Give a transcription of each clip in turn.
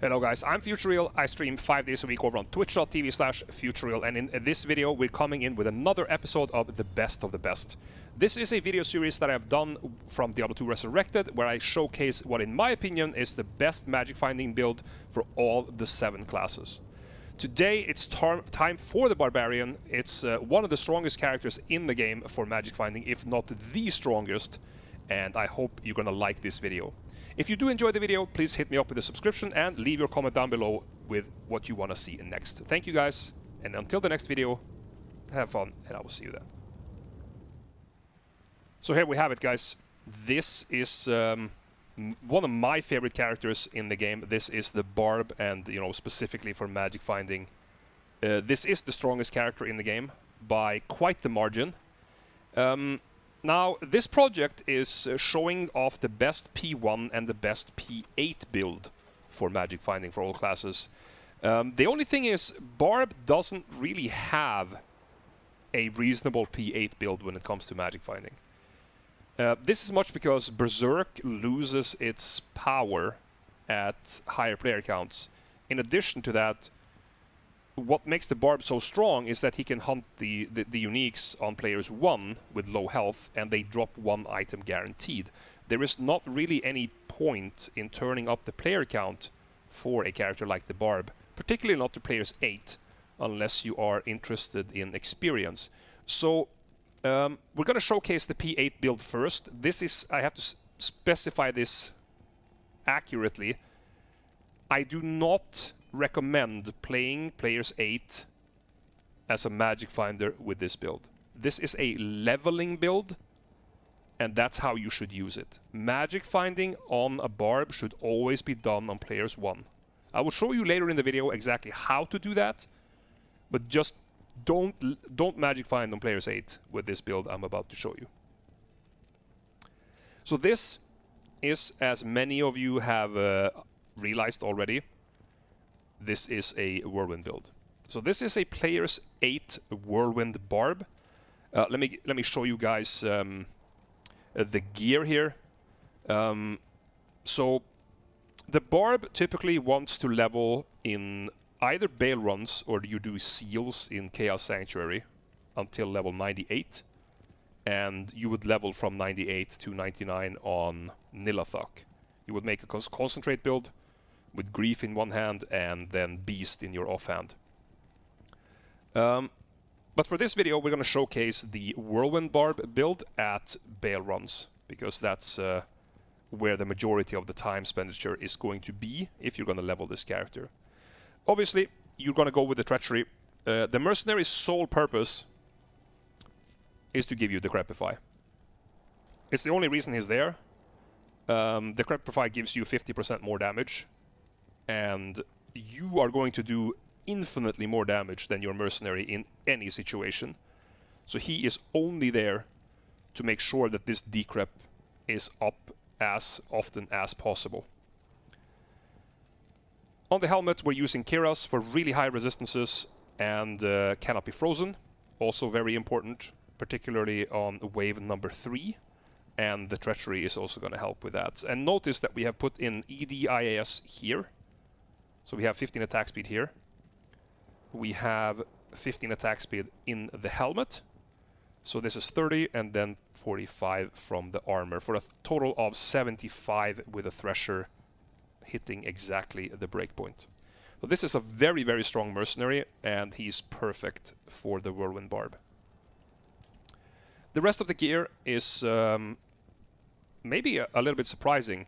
Hello guys, I'm Futureal. I stream 5 days a week over on twitch.tv/Futureal, and in this video we're coming in with another episode of the best of the best. This is a video series that I've done from Diablo 2 Resurrected, where I showcase what in my opinion is the best magic finding build for all the 7 classes. Today it's time for the Barbarian. It's one of the strongest characters in the game for magic finding, if not the strongest, and I hope you're gonna like this video. If you do enjoy the video, please hit me up with a subscription and leave your comment down below with what you want to see next. Thank you guys, and until the next video, have fun, and I will see you then. So here we have it, guys. This is one of my favorite characters in the game. This is the Barb, and specifically for magic finding. This is the strongest character in the game by quite the margin. Now, this project is showing off the best P1 and the best P8 build for magic finding for all classes. The only thing is, Barb doesn't really have a reasonable P8 build when it comes to magic finding. This is much because Berserk loses its power at higher player counts. In addition to that, what makes the Barb so strong is that he can hunt the uniques on players 1 with low health, and they drop 1 item guaranteed. There is not really any point in turning up the player count for a character like the Barb, particularly not to players 8, unless you are interested in experience. So we're going to showcase the P8 build first. This is, I have to specify this accurately, I do not recommend playing players 8 as a magic finder with this build. This is a leveling build, and that's how you should use it. Magic finding on a Barb should always be done on players 1. I will show you later in the video exactly how to do that, but just don't magic find on players 8 with this build I'm about to show you. So this is, as many of you have realized already, this is a Whirlwind build. So this is a players 8 Whirlwind Barb. Let me show you guys the gear here. So the Barb typically wants to level in either Baalruns, or you do seals in Chaos Sanctuary until level 98, and you would level from 98 to 99 on Nilathak. You would make a concentrate build with Grief in one hand and then Beast in your offhand. But for this video, we're going to showcase the Whirlwind Barb build at Baalruns, because that's where the majority of the time expenditure is going to be if you're going to level this character. Obviously, you're going to go with the Treachery. The Mercenary's sole purpose is to give you Decrepify. It's the only reason he's there. Decrepify gives you 50% more damage, and you are going to do infinitely more damage than your Mercenary in any situation. So he is only there to make sure that this decrep is up as often as possible. On the helmet, we're using Kiras for really high resistances and cannot be frozen. Also very important, particularly on wave number 3. And the Treachery is also going to help with that. And notice that we have put in EDIAS here. So we have 15 attack speed here. We have 15 attack speed in the helmet. So this is 30, and then 45 from the armor, for a total of 75 with a Thresher hitting exactly the breakpoint. So this is a very, very strong Mercenary, and he's perfect for the Whirlwind Barb. The rest of the gear is maybe a little bit surprising.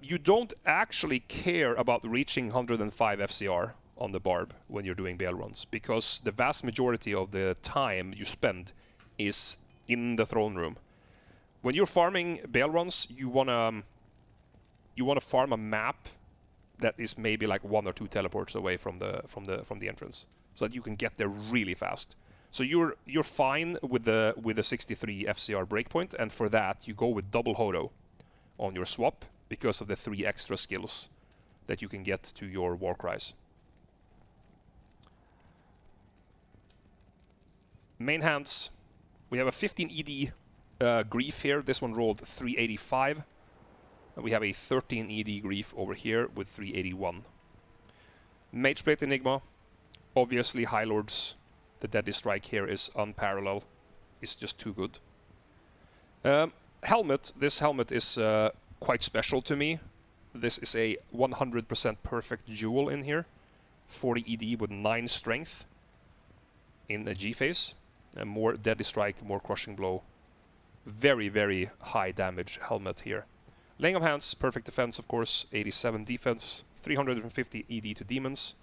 You don't actually care about reaching 105 FCR on the Barb when you're doing Baalruns, because the vast majority of the time you spend is in the throne room. When you're farming Baalruns, you wanna farm a map that is maybe like 1 or 2 teleports away from the entrance, so that you can get there really fast. So you're fine with the 63 FCR breakpoint, and for that you go with double Hodo on your swap, because of the 3 extra skills that you can get to your Warcries. Main hands, we have a 15 ED Grief here. This one rolled 385. We have a 13 ED Grief over here with 381. Mageplate Enigma, obviously High Lords. The Deadly Strike here is unparalleled. It's just too good. Helmet. This helmet is quite special to me. This is a 100% perfect jewel in here. 40 ED with 9 strength in the G phase. And more Deadly Strike, more Crushing Blow. Very, very high damage helmet here. Laying of Hands, perfect defense, of course. 87 defense, 350 ED to demons,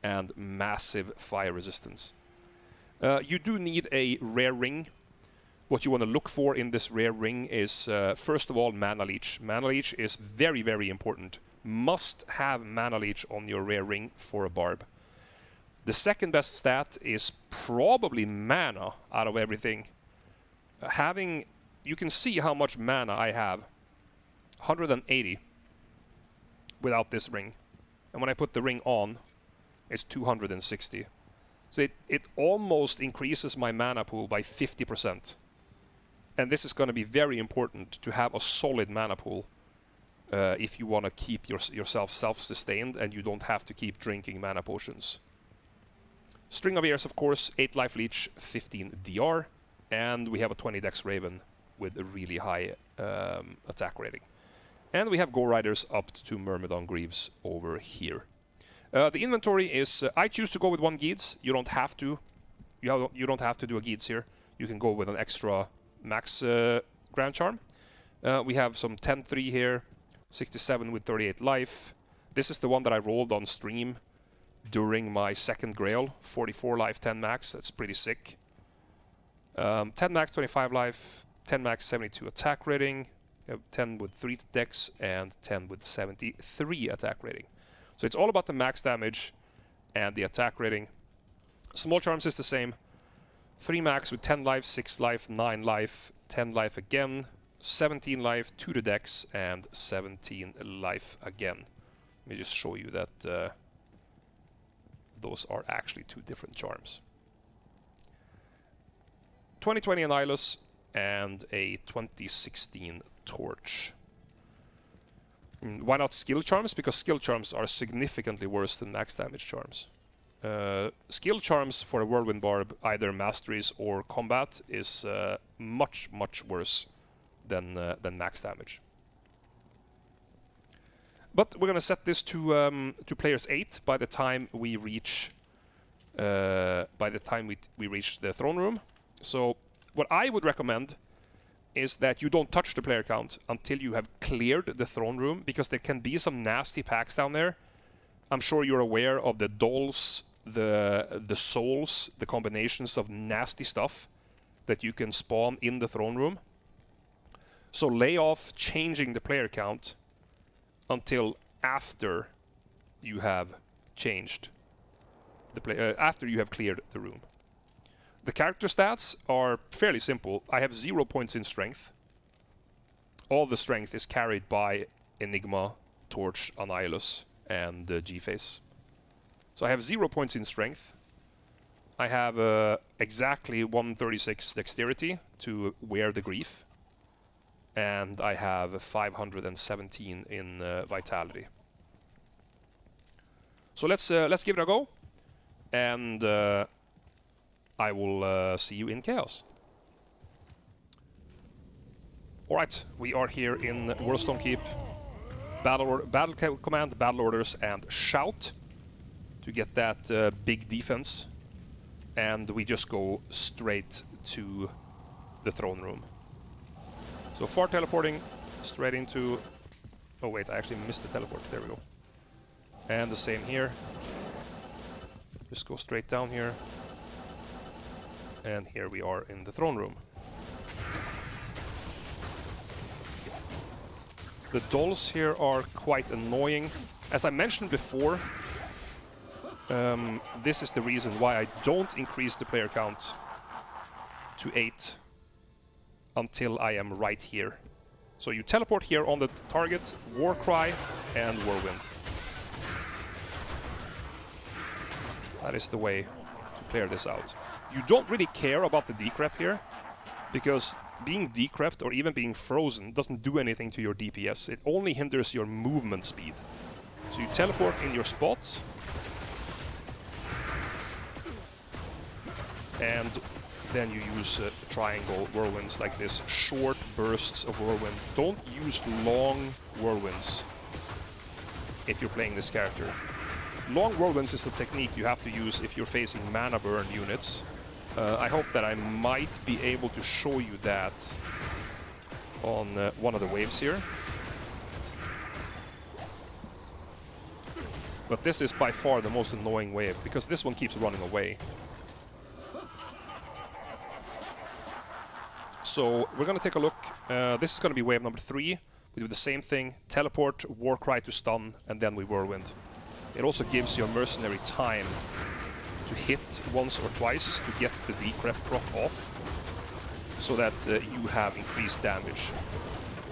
and massive fire resistance. You do need a rare ring. What you want to look for in this rare ring is, first of all, Mana Leech. Mana Leech is very, very important. Must have Mana Leech on your rare ring for a Barb. The second best stat is probably Mana out of everything. You can see how much Mana I have. 180 without this ring. And when I put the ring on, it's 260. So it almost increases my mana pool by 50%. And this is going to be very important to have a solid mana pool if you want to keep yourself self-sustained and you don't have to keep drinking mana potions. String of Ears, of course, 8 life leech, 15 DR, and we have a 20 dex Raven with a really high attack rating. And we have Gore Riders up to Myrmidon Greaves over here. The inventory is, I choose to go with 1 Geeds. You don't have to. You don't have to do a Geeds here. You can go with an extra max Grand Charm. We have some 10-3 here, 67 with 38 life. This is the one that I rolled on stream during my second Grail, 44 life, 10 max. That's pretty sick. 10 max, 25 life, 10 max, 72 attack rating, 10 with 3 dex, and 10 with 73 attack rating. So it's all about the max damage and the attack rating. Small Charms is the same. 3 max with 10 life, 6 life, 9 life, 10 life again, 17 life, 2 to dex, and 17 life again. Let me just show you that those are actually 2 different charms. 2020 Annihilus and a 2016 Torch. Why not Skill Charms? Because Skill Charms are significantly worse than max damage charms. Skill Charms for a Whirlwind Barb, either Masteries or Combat, is much, much worse than max damage. But we're going to set this to players 8 by the time we reach we reach the throne room. So what I would recommend is that you don't touch the player count until you have cleared the throne room, because there can be some nasty packs down there. I'm sure you're aware of the dolls, the souls, the combinations of nasty stuff that you can spawn in the throne room. So lay off changing the player count until after you have changed the after you have cleared the room. The character stats are fairly simple. I have 0 points in strength. All the strength is carried by Enigma, Torch, Annihilus, and G-Face. So I have 0 points in strength. I have exactly 136 dexterity to wear the Grief. And I have 517 in vitality. So let's give it a go. And I will see you in Chaos. Alright, we are here in Whirlstone Keep. Battle Command, Battle Orders, and Shout to get that big defense. And we just go straight to the throne room. So far teleporting straight into... Oh wait, I actually missed the teleport. There we go. And the same here. Just go straight down here. And here we are in the throne room. The dolls here are quite annoying. As I mentioned before, this is the reason why I don't increase the player count to 8 until I am right here. So you teleport here on the target, Warcry, and Whirlwind. That is the way to clear this out. You don't really care about the decrep here, because being decrept or even being frozen doesn't do anything to your DPS. It only hinders your movement speed. So you teleport in your spots, and then you use triangle whirlwinds like this, short bursts of whirlwind. Don't use long whirlwinds if you're playing this character. Long whirlwinds is the technique you have to use if you're facing mana burn units. I hope that I might be able to show you that on one of the waves here. But this is by far the most annoying wave, because this one keeps running away. So we're going to take a look. This is going to be wave number 3. We do the same thing, teleport, Warcry to stun, and then we whirlwind. It also gives your mercenary time to hit once or twice to get the decrep proc off, so that you have increased damage.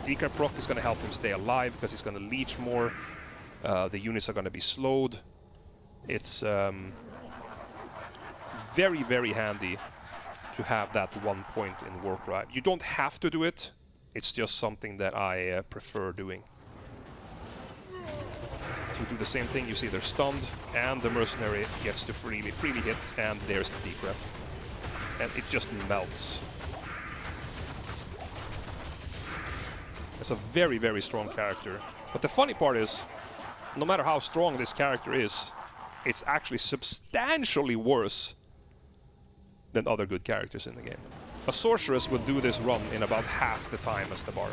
Decrep proc is going to help him stay alive because he's going to leech more. The units are going to be slowed. It's very, very handy to have that 1 point in Warcry. You don't have to do it. It's just something that I prefer doing. So we do the same thing. You see they're stunned, and the mercenary gets to freely hit, and there's the decrep. And it just melts. It's a very, very strong character. But the funny part is, no matter how strong this character is, it's actually substantially worse than other good characters in the game. A sorceress would do this run in about half the time as the bard.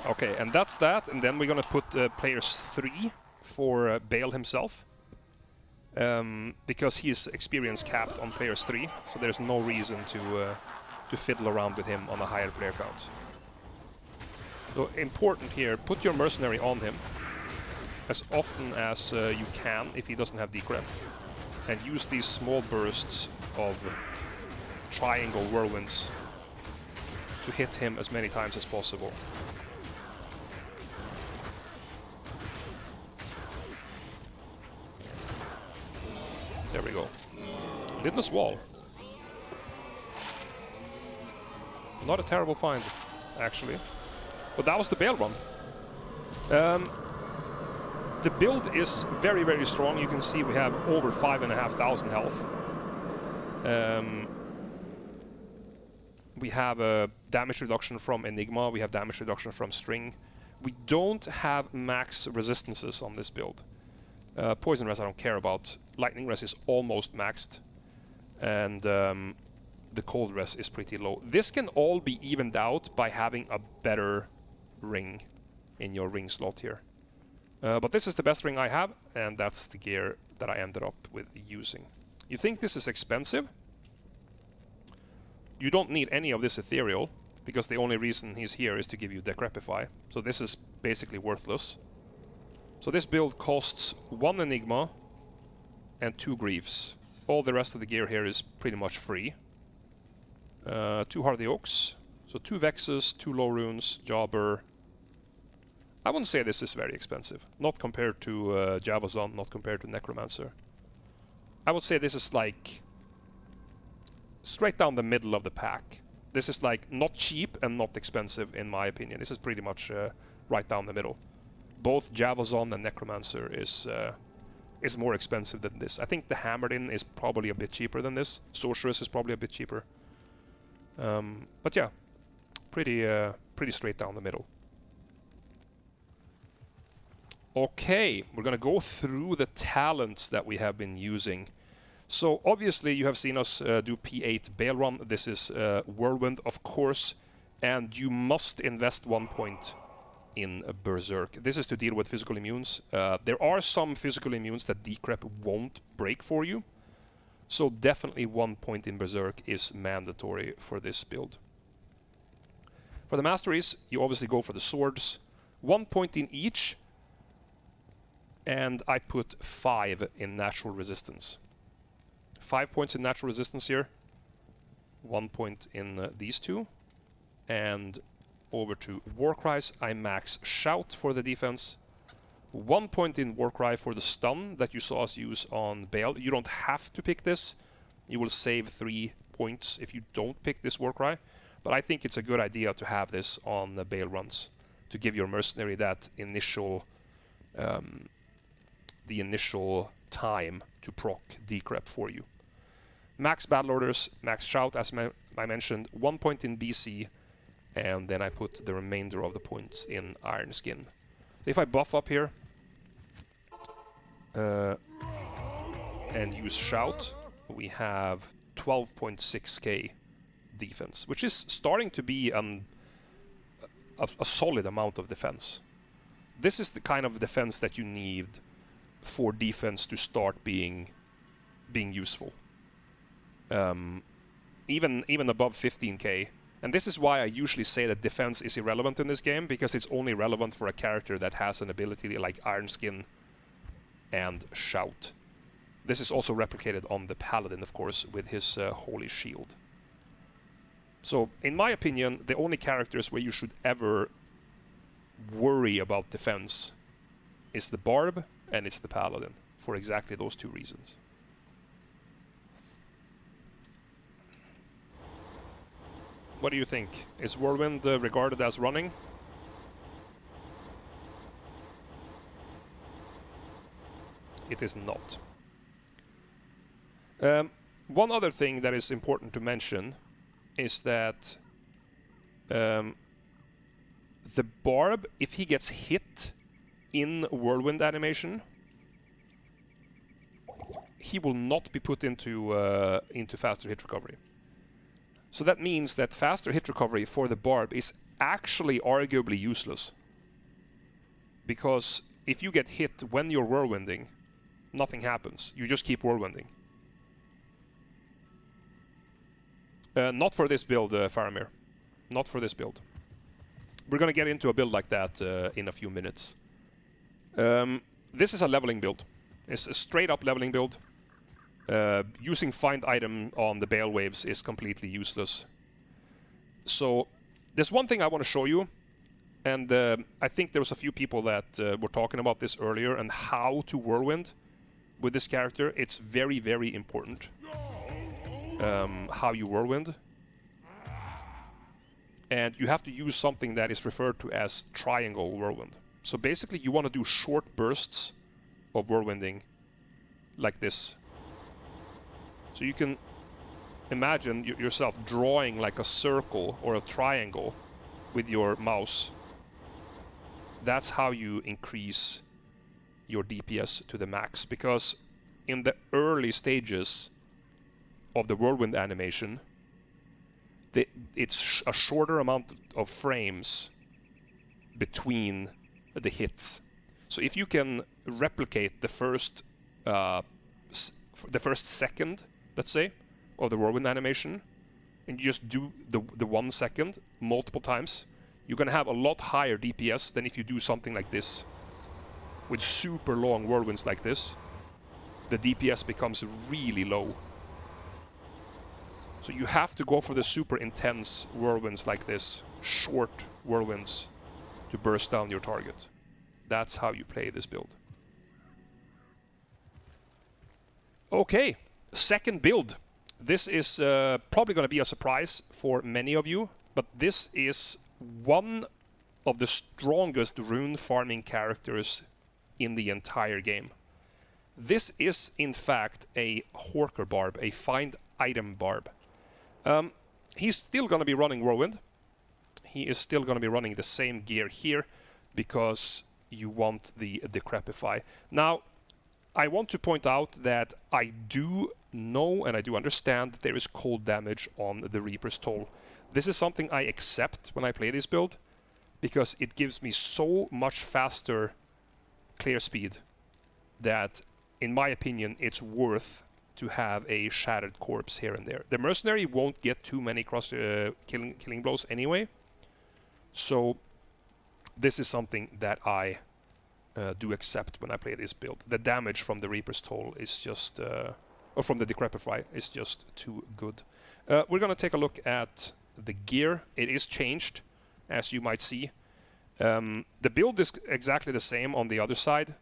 Okay, and that's that, and then we're gonna put players 3 for Baal himself. Because he's experience capped on players 3, so there's no reason to fiddle around with him on a higher player count. So important here, put your mercenary on him as often as you can if he doesn't have decrep, and use these small bursts of triangle whirlwinds to hit him as many times as possible. There we go. Lidless Wall. Not a terrible find, actually. But that was the Baalrun. The build is very, very strong. You can see we have over 5,500 health. We have a damage reduction from Enigma. We have damage reduction from String. We don't have max resistances on this build. Poison Res I don't care about. Lightning Res is almost maxed. And the Cold Res is pretty low. This can all be evened out by having a better ring in your ring slot here. But this is the best ring I have, and that's the gear that I ended up with using. You think this is expensive? You don't need any of this ethereal, because the only reason he's here is to give you Decrepify. So this is basically worthless. So this build costs 1 Enigma and 2 Griefs. All the rest of the gear here is pretty much free. 2 Hardy Oaks, so 2 Vexes, 2 Low Runes, Jobber. I wouldn't say this is very expensive. Not compared to Javazon, not compared to Necromancer. I would say this is like straight down the middle of the pack. This is like not cheap and not expensive in my opinion. This is pretty much right down the middle. Both Javazon and Necromancer is more expensive than this. I think the Hammered-In is probably a bit cheaper than this. Sorceress is probably a bit cheaper. But yeah, pretty straight down the middle. Okay, we're gonna go through the talents that we have been using. So obviously you have seen us do P8 Baalrun. This is Whirlwind, of course, and you must invest 1 point in Berserk. This is to deal with physical immunes. There are some physical immunes that Decrep won't break for you, so definitely 1 point in Berserk is mandatory for this build. For the masteries, you obviously go for the swords. 1 point in each, and I put 5 in natural resistance. 5 points in natural resistance here. 1 point in these two. And over to Warcries. I max Shout for the defense. 1 point in Warcry for the stun that you saw us use on Baal. You don't have to pick this. You will save 3 points if you don't pick this Warcry. But I think it's a good idea to have this on the Baal runs to give your mercenary that initial, the initial time to proc decrep for you. Max Battle Orders, max Shout as I mentioned, 1 point in BC, and then I put the remainder of the points in Iron Skin. If I buff up here and use Shout, we have 12.6k defense, which is starting to be a solid amount of defense. This is the kind of defense that you need for defense to start being useful. Even above 15k. And this is why I usually say that defense is irrelevant in this game, because it's only relevant for a character that has an ability like Iron Skin and Shout. This is also replicated on the Paladin, of course, with his Holy Shield. So, in my opinion, the only characters where you should ever worry about defense is the Barb and it's the Paladin, for exactly those two reasons. What do you think? Is Whirlwind regarded as running? It is not. One other thing that is important to mention is that the Barb, if he gets hit in Whirlwind animation, he will not be put into faster hit recovery. So that means that faster hit recovery for the Barb is actually arguably useless. Because if you get hit when you're whirlwinding, nothing happens. You just keep whirlwinding. Not for this build, Faramir. Not for this build. We're going to get into a build like that in a few minutes. This is a leveling build. It's a straight-up leveling build. Using find item on the Baal waves is completely useless. So there's one thing I want to show you, and I think there was a few people that were talking about this earlier and how to whirlwind with this character. It's very, very important how you whirlwind. And you have to use something that is referred to as triangle whirlwind. So basically you want to do short bursts of whirlwinding like this. So you can imagine yourself drawing like a circle or a triangle with your mouse. That's how you increase your DPS to the max. Because in the early stages of the whirlwind animation, it's a shorter amount of frames between the hits. So if you can replicate the first second, let's say, of the whirlwind animation, and you just do the 1 second multiple times, you're going to have a lot higher DPS than if you do something like this. With super long whirlwinds like this, the DPS becomes really low. So you have to go for the super intense whirlwinds like this, short whirlwinds, to burst down your target. That's how you play this build. Okay, second build. This is probably going to be a surprise for many of you, but this is one of the strongest rune farming characters in the entire game. This is, in fact, a Horker Barb, a find item Barb. He's still going to be running Whirlwind. He is still going to be running the same gear here because you want the Decrepify. Now, I want to point out that I do know and I do understand that there is cold damage on the Reaper's Toll. This is something I accept when I play this build because it gives me so much faster clear speed that, in my opinion, it's worth to have a Shattered Corpse here and there. The Mercenary won't get too many cross killing blows anyway, so this is something that I do accept when I play this build. The damage from the Reaper's Toll is just or from the Decrepify, is just too good. We're going to take a look at the gear. It is changed, as you might see. The build is exactly the same on the other side.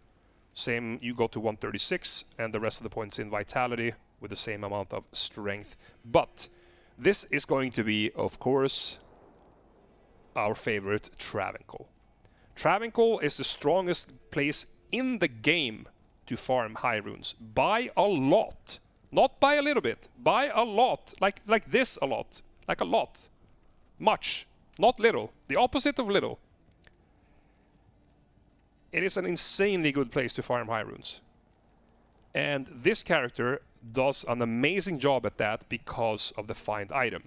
Same, you go to 136, and the rest of the points in Vitality with the same amount of strength. But this is going to be, of course, our favorite Travincal. Travincal is the strongest place in the game to farm high runes by a lot. Not by a little bit, by a lot. Like this a lot. Like a lot. Much. Not little. The opposite of little. It is an insanely good place to farm high runes. And this character does an amazing job at that because of the find item.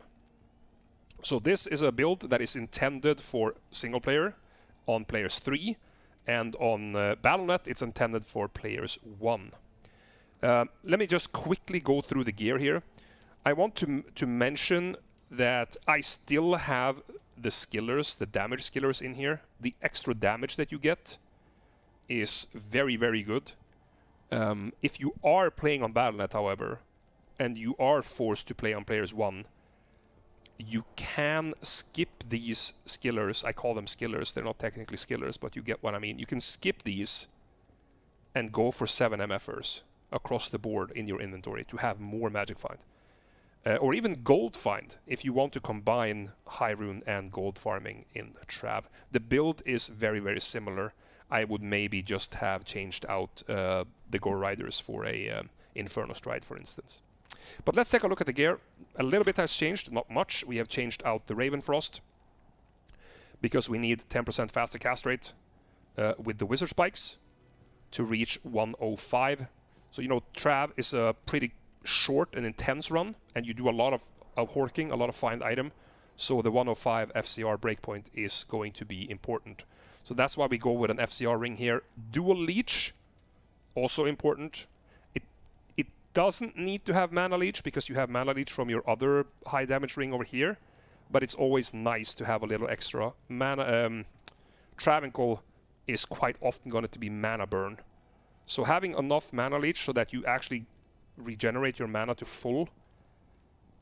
So this is a build that is intended for single player on players 3, and on Battle.net it's intended for players 1. Let me just quickly go through the gear here. I want to mention that I still have the skillers, the damage skillers in here. The extra damage that you get is very, very good. If you are playing on Battle.net, however, and you are forced to play on players 1, you can skip these skillers. I call them skillers. They're not technically skillers, but you get what I mean. You can skip these and go for 7 MFers across the board in your inventory to have more magic find. Or even gold find if you want to combine high rune and gold farming in Trav. The build is very, very similar. I would maybe just have changed out the Gore Riders for a Inferno Stride, for instance. But let's take a look at the gear. A little bit has changed, not much. We have changed out the Raven Frost because we need 10% faster cast rate with the Wizard Spikes to reach 105. So, you know, Trav is a pretty short and intense run, and you do a lot of horking, a lot of find item. So the 105 FCR breakpoint is going to be important. So that's why we go with an FCR ring here. Dual Leech, also important. It doesn't need to have Mana Leech because you have Mana Leech from your other high damage ring over here, but it's always nice to have a little extra. Mana. Travincal is quite often going to be Mana Burn. So having enough Mana Leech so that you actually regenerate your mana to full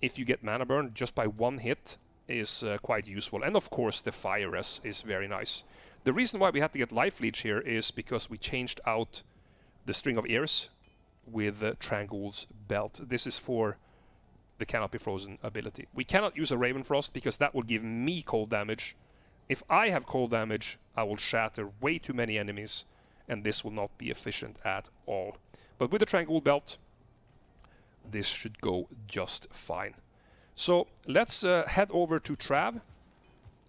if you get Mana Burn just by one hit is quite useful. And of course the Fire Res is very nice. The reason why we had to get Life Leech here is because we changed out the String of Ears with Trangul's Belt. This is for the Cannot Be Frozen ability. We cannot use a Raven Frost because that will give me cold damage. If I have cold damage, I will shatter way too many enemies, and this will not be efficient at all. But with the Trangul Belt, this should go just fine. So let's head over to Trav,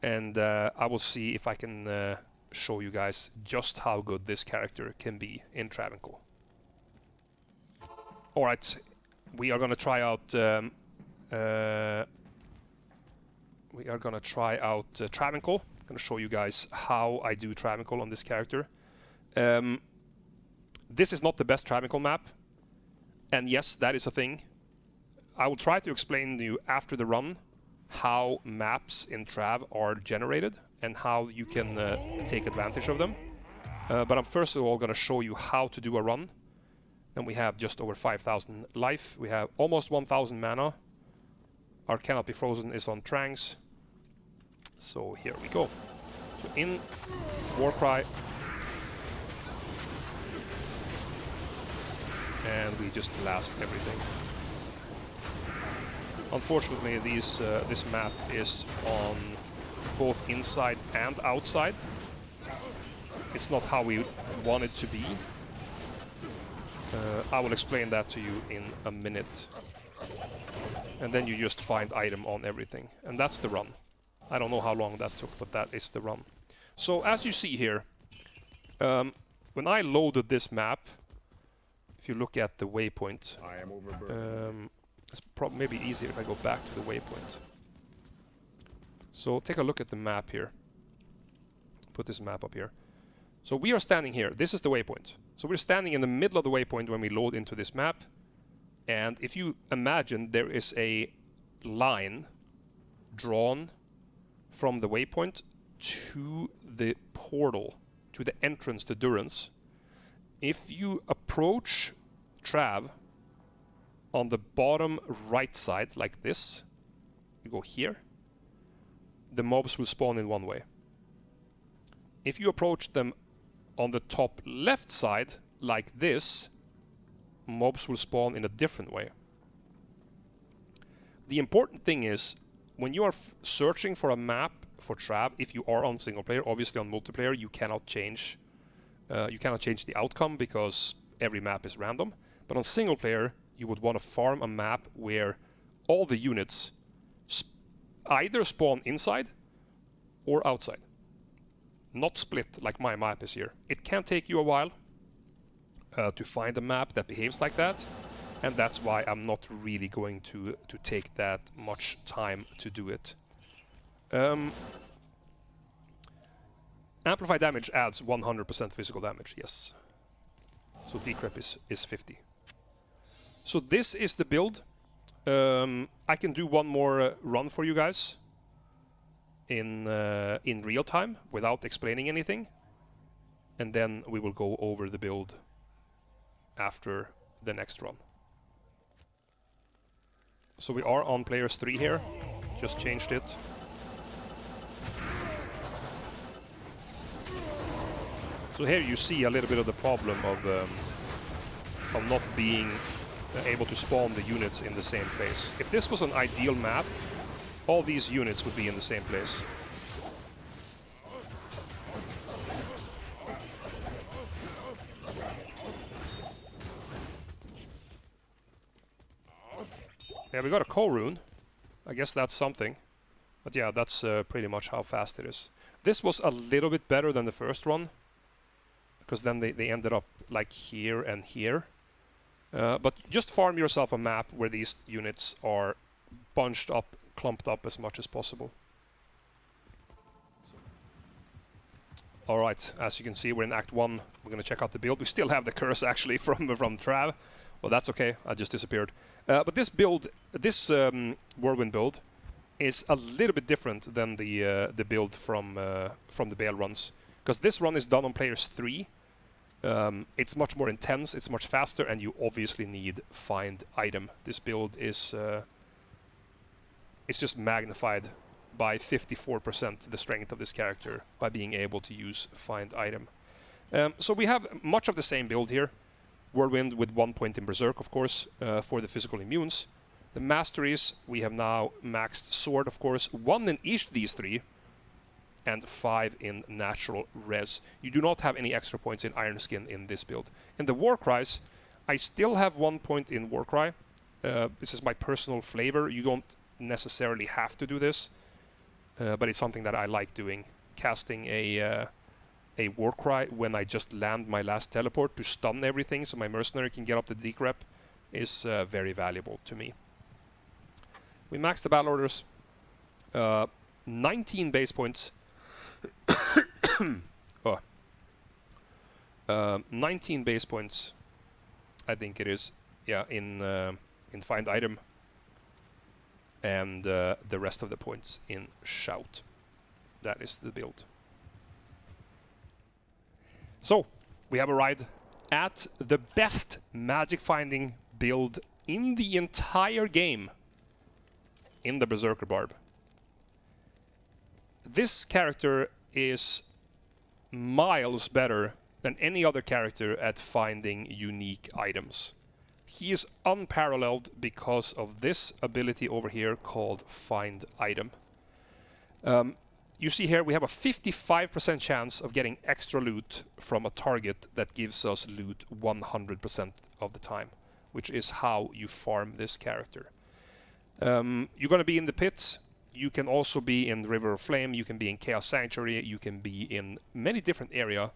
and I will see if I can show you guys just how good this character can be in Travincal. Alright, we are gonna try out Travincal. I'm gonna show you guys how I do Travincal on this character. This is not the best Travincal map, and yes, that is a thing. I will try to explain to you after the run how maps in Trav are generated and how you can take advantage of them. But I'm first of all going to show you how to do a run. And we have just over 5,000 life. We have almost 1,000 mana. Our Cannot Be Frozen is on Trangs. So here we go. So in Warcry. And we just blast everything. Unfortunately, this map is on both inside and outside. It's not how we want it to be. I will explain that to you in a minute. And then you just find item on everything. And that's the run. I don't know how long that took, but that is the run. So as you see here, when I loaded this map, if you look at the waypoint, it's probably maybe easier if I go back to the waypoint. So take a look at the map here. Put this map up here. So we are standing here. This is the waypoint. So we're standing in the middle of the waypoint when we load into this map. And if you imagine there is a line drawn from the waypoint to the portal, to the entrance to Durance. If you approach Trav on the bottom right side, like this, you go here, the mobs will spawn in one way. If you approach them on the top left side, like this, mobs will spawn in a different way. The important thing is, when you are searching for a map for Trav, if you are on single player, obviously on multiplayer you cannot change the outcome because every map is random. But on single player, you would want to farm a map where all the units either spawn inside or outside, not split like my map is here. It can take you a while to find a map that behaves like that, and that's why I'm not really going to take that much time to do it. Amplified damage adds 100% physical damage, yes. So decrep is 50. So this is the build. I can do one more run for you guys in real time without explaining anything, and then we will go over the build after the next run. So we are on players 3 here, just changed it. So here you see a little bit of the problem of not being able to spawn the units in the same place. If this was an ideal map, all these units would be in the same place. Yeah, we got a co-rune. I guess that's something. But yeah, that's pretty much how fast it is. This was a little bit better than the first one, because then they ended up like here and here. But just farm yourself a map where these units are bunched up, clumped up as much as possible. Alright, as you can see, we're in Act 1. We're going to check out the build. We still have the curse actually from Trav. Well, that's okay, I just disappeared. But this build, this Whirlwind build, is a little bit different than the build from the Baalruns, because this run is done on players 3. It's much more intense, it's much faster, and you obviously need find item. This build is it's just magnified by 54% the strength of this character by being able to use find item. So we have much of the same build here. Whirlwind with 1 point in Berserk, of course, for the physical immunes. The masteries, we have now maxed Sword, of course, 1 in each of these 3, and 5 in natural res. You do not have any extra points in Iron Skin in this build. In the Warcries, I still have 1 point in Warcry. This is my personal flavor. You don't necessarily have to do this, but it's something that I like doing. Casting a Warcry when I just land my last teleport to stun everything so my mercenary can get up the decrep is very valuable to me. We maxed the battle orders. 19 base points. 19 base points, I think it is, yeah, in find item, and the rest of the points in shout. That is the build. So we have arrived at the best magic finding build in the entire game in the Berserker Barb. This character is miles better than any other character at finding unique items. He is unparalleled because of this ability over here called Find Item. You see here we have a 55% chance of getting extra loot from a target that gives us loot 100% of the time, which is how you farm this character. You're going to be in the pits. You can also be in River of Flame, you can be in Chaos Sanctuary, you can be in many different areas,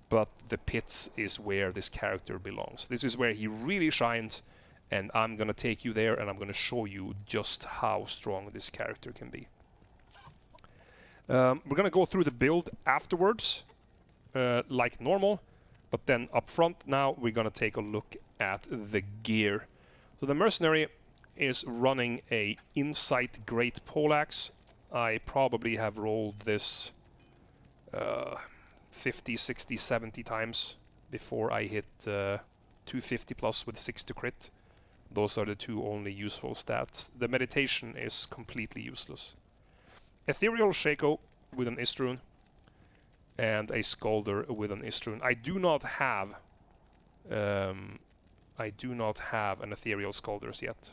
but the pits is where this character belongs. This is where he really shines, and I'm going to take you there and I'm going to show you just how strong this character can be. We're going to go through the build afterwards, like normal, but then up front now we're going to take a look at the gear. So the mercenary is running a Insight Great Poleaxe. I probably have rolled this 50, 60, 70 times before I hit 250 plus with 6 to crit. Those are the two only useful stats. The meditation is completely useless. Ethereal Shaco with an Istrun and a Scalder with an Istrun. I do not have an Ethereal Scalders yet,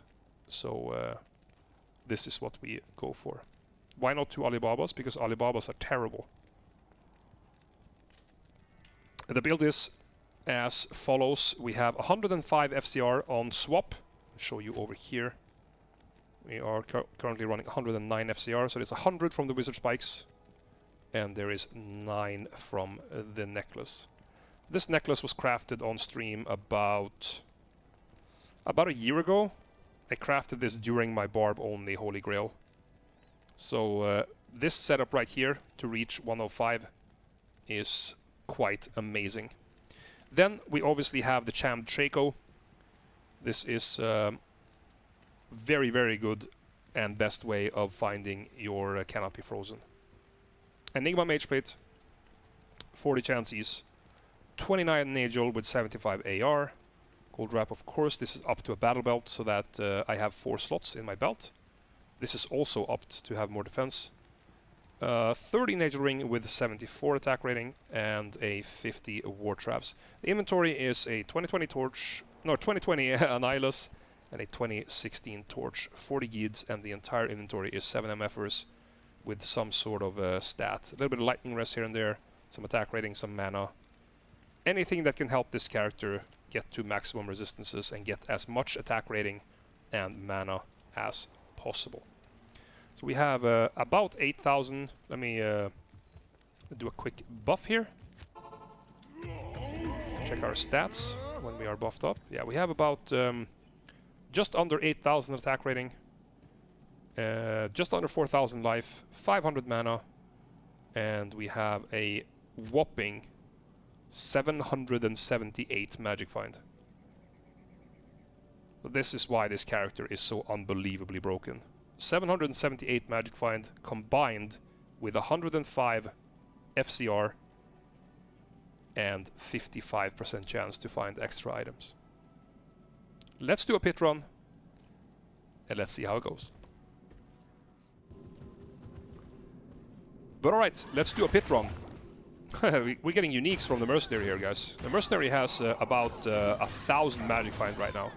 so this is what we go for. Why not 2 Alibabas? Because Alibabas are terrible. The build is as follows. We have 105 FCR on swap. I'll show you over here. We are currently running 109 FCR, so there's 100 from the Wizard Spikes, and there is 9 from the necklace. This necklace was crafted on stream about a year ago. I crafted this during my Barb only Holy Grail. So this setup right here to reach 105 is quite amazing. Then we obviously have the Chammed Shaco. This is very, very good and best way of finding your cannot be frozen. Enigma Mageplate, 40 chances, 29 Nagel with 75 AR. Gold Wrap, of course. This is up to a battle belt, so that I have 4 slots in my belt. This is also upped to have more defense. 30 Nagel Ring with 74 attack rating and a 50 War Traps. The inventory is a 2020 Torch, no, 2020 Annihilus and a 2016 Torch, 40 Gids, and the entire inventory is 7 MFers with some sort of stat. A little bit of Lightning Rest here and there, some attack rating, some mana. Anything that can help this character get to maximum resistances and get as much attack rating and mana as possible. So we have about 8,000. Let me do a quick buff here. Check our stats when we are buffed up. Yeah, we have about just under 8,000 attack rating, just under 4,000 life, 500 mana, and we have a whopping 778 magic find. So this is why this character is so unbelievably broken. 778 magic find combined with 105 FCR and 55% chance to find extra items. Let's do a pit run and let's see how it goes. But alright, let's do a pit run. We're getting uniques from the Mercenary here, guys. The Mercenary has about 1,000 magic find right now.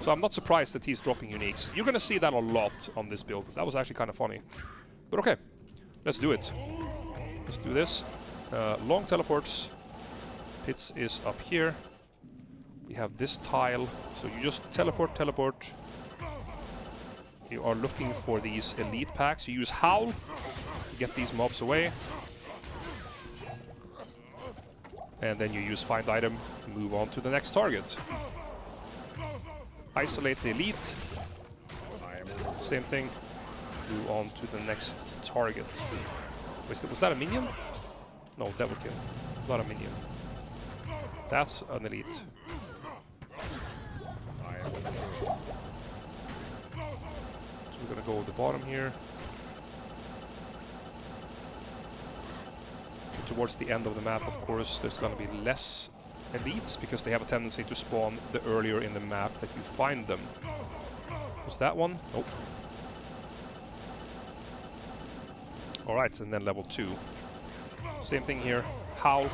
So I'm not surprised that he's dropping uniques. You're gonna see that a lot on this build. That was actually kind of funny. But okay, let's do it. Let's do this. Long teleports. Pits is up here. We have this tile. So you just teleport, teleport. You are looking for these elite packs. You use Howl to get these mobs away. And then you use Find Item, move on to the next target. Isolate the elite. Same thing. Move on to the next target. Was that a minion? No, Devil Kill. Not a minion. That's an elite. So we're gonna go to the bottom here. Towards the end of the map, of course, there's gonna be less elites because they have a tendency to spawn the earlier in the map that you find them. Was that one? Nope. Alright, and then level 2. Same thing here. How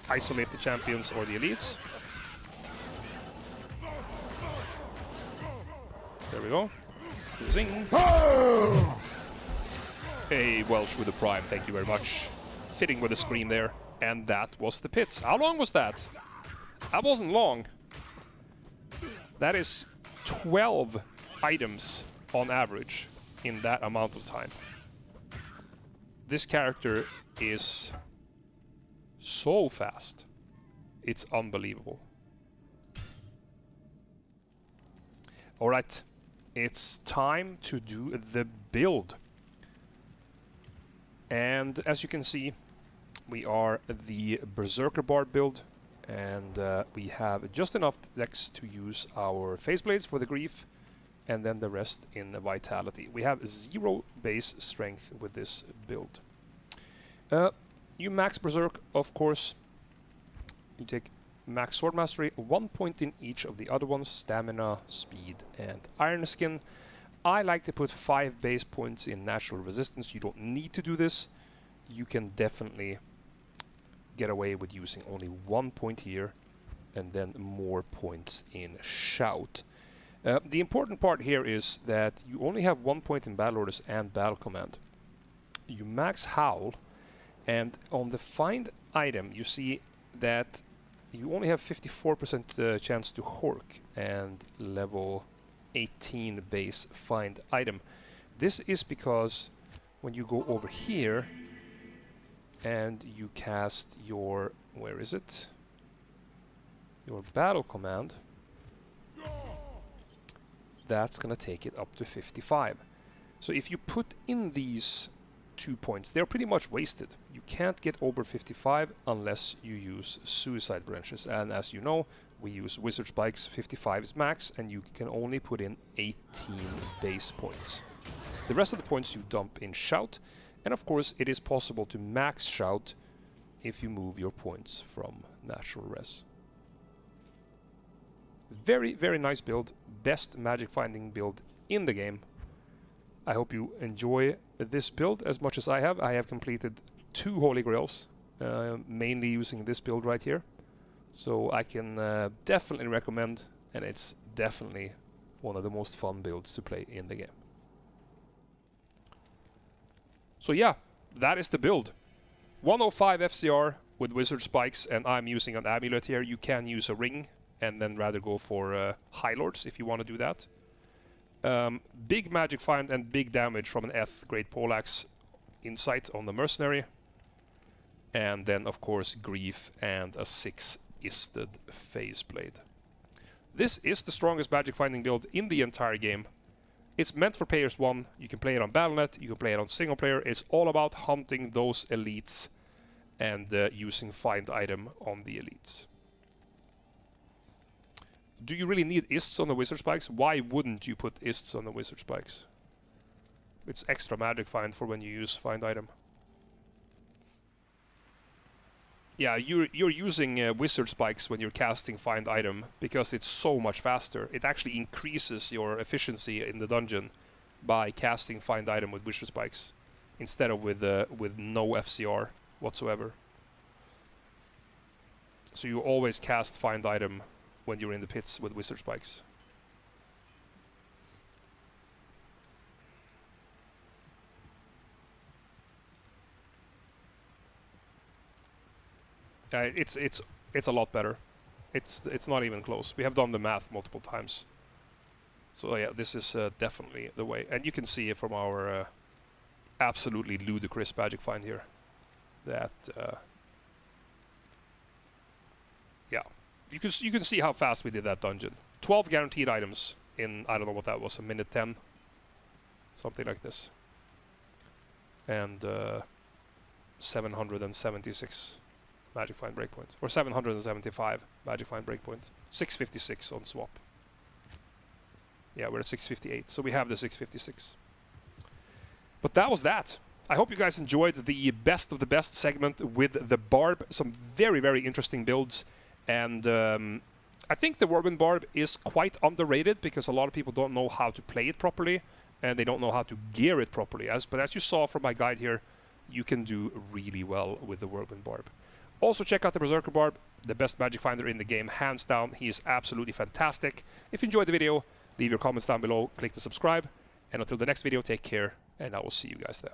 isolate the champions or the elites. There we go. Zing! Hey, Welsh with the Prime, thank you very much. Fitting with a scream there. And that was the pits. How long was that? That wasn't long. That is 12 items on average in that amount of time. This character is so fast. It's unbelievable. Alright, it's time to do the build. And as you can see, we are the Berserker Bard build, and we have just enough decks to use our Face Blades for the Grief, and then the rest in the Vitality. We have 0 base strength with this build. You max Berserk, of course. You take max sword mastery, 1 point in each of the other ones, stamina, speed, and iron skin. I like to put 5 base points in natural resistance. You don't need to do this. You can definitely get away with using only 1 point here, and then more points in shout. The important part here is that you only have 1 point in battle orders and battle command. You max howl, and on the find item you see that you only have 54% chance to hork and level 18 base find item. This is because when you go over here and you cast your, where is it? Your battle command, that's gonna take it up to 55. So if you put in these 2 points, they're pretty much wasted. You can't get over 55 unless you use suicide branches, and as you know, we use wizard spikes. 55 is max, and you can only put in 18 base points. The rest of the points you dump in shout, and of course it is possible to max shout if you move your points from natural res. Very, very nice build. Best magic finding build in the game. I hope you enjoy this build as much as I have. I have completed 2 Holy Grails, mainly using this build right here. So I can definitely recommend, and it's definitely one of the most fun builds to play in the game. So yeah, that is the build. 105 FCR with wizard spikes, and I'm using an amulet here. You can use a ring and then rather go for High Lords if you want to do that. Big magic find and big damage from an F Great Poleaxe Insight on the Mercenary. And then of course Grief and a 6-isted Faceblade. This is the strongest magic finding build in the entire game. It's meant for players 1. You can play it on Battle.net, you can play it on single player. It's all about hunting those elites and using find item on the elites. Do you really need ists on the wizard spikes? Why wouldn't you put ists on the wizard spikes? It's extra magic find for when you use find item. Yeah, you're using wizard spikes when you're casting find item because it's so much faster. It actually increases your efficiency in the dungeon by casting find item with wizard spikes instead of with no FCR whatsoever. So you always cast find item when you're in the pits with wizard spikes. It's a lot better. It's not even close. We have done the math multiple times. So yeah, this is definitely the way. And you can see it from our absolutely ludicrous magic find here. That yeah, you can see how fast we did that dungeon. 12 guaranteed items in, I don't know what that was, a minute 10, something like this. And 776 magic find breakpoint, or 775 magic find breakpoint. 656 on swap. Yeah, we're at 658, so we have the 656. But that was that. I hope you guys enjoyed the best of the best segment with the Barb. Some very, very interesting builds. And I think the Whirlwind Barb is quite underrated because a lot of people don't know how to play it properly and they don't know how to gear it properly. But as you saw from my guide here, you can do really well with the Whirlwind Barb. Also check out the Berserker Barb, the best magic finder in the game, hands down. He is absolutely fantastic. If you enjoyed the video, leave your comments down below, click the subscribe, and until the next video, take care, and I will see you guys then.